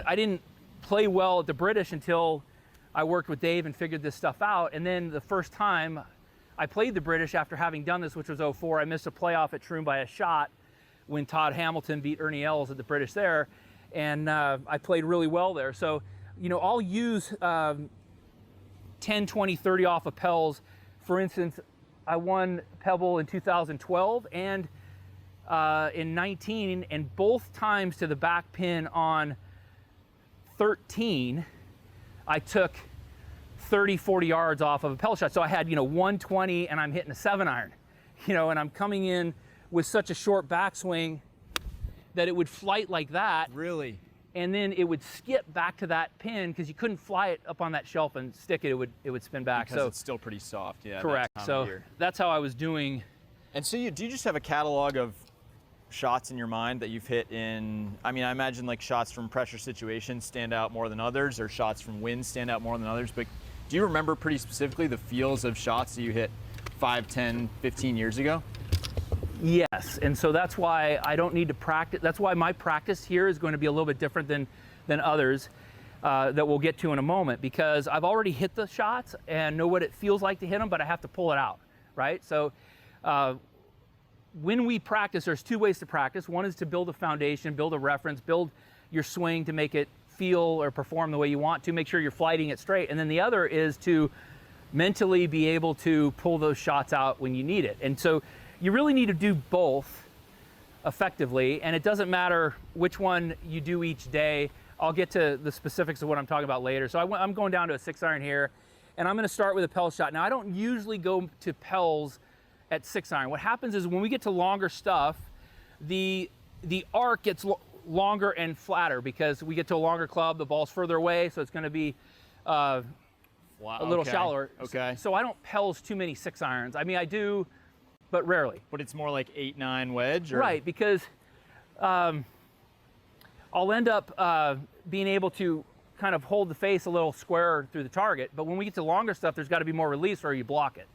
I didn't play well at the British until I worked with Dave and figured this stuff out. And then the first time I played the British after having done this, which was '04, I missed a playoff at Troon by a shot when Todd Hamilton beat Ernie Els at the British there. And I played really well there. So, you know, I'll use 10, 20, 30 off of Pels. For instance, I won Pebble in 2012 and in 19, and both times to the back pin on 13, I took 30, 40 yards off of a Pell shot. So I had, you know, 120 and I'm hitting a 7-iron, you know, and I'm coming in with such a short backswing that it would flight like that. Really? And then it would skip back to that pin because you couldn't fly it up on that shelf and stick it. It would spin back. Because so it's still pretty soft, yeah. Correct. So that's how I was doing. And so do you just have a catalog of shots in your mind that you've hit in, I mean, I imagine like shots from pressure situations stand out more than others, or shots from wind stand out more than others, but do you remember pretty specifically the feels of shots that you hit 5, 10, 15 years ago? Yes, and so that's why I don't need to practice. That's why my practice here is going to be a little bit different than others that we'll get to in a moment, because I've already hit the shots and know what it feels like to hit them, but I have to pull it out, right? So when we practice, there's two ways to practice. One is to build a foundation, build a reference, build your swing to make it feel or perform the way you want to, make sure you're flighting it straight. And then the other is to mentally be able to pull those shots out when you need it. And so you really need to do both effectively, and it doesn't matter which one you do each day. I'll get to the specifics of what I'm talking about later. So I'm going down to a 6-iron here, and I'm gonna start with a Pell shot. Now, I don't usually go to Pells at 6-iron. What happens is when we get to longer stuff, the arc gets longer and flatter because we get to a longer club, the ball's further away, so it's gonna be a little shallower. Okay. So I don't Pells too many 6-irons. I mean, I do, but rarely. But it's more like 8-9 wedge? Or? Right, because I'll end up being able to kind of hold the face a little squarer through the target, but when we get to longer stuff, there's got to be more release or you block it.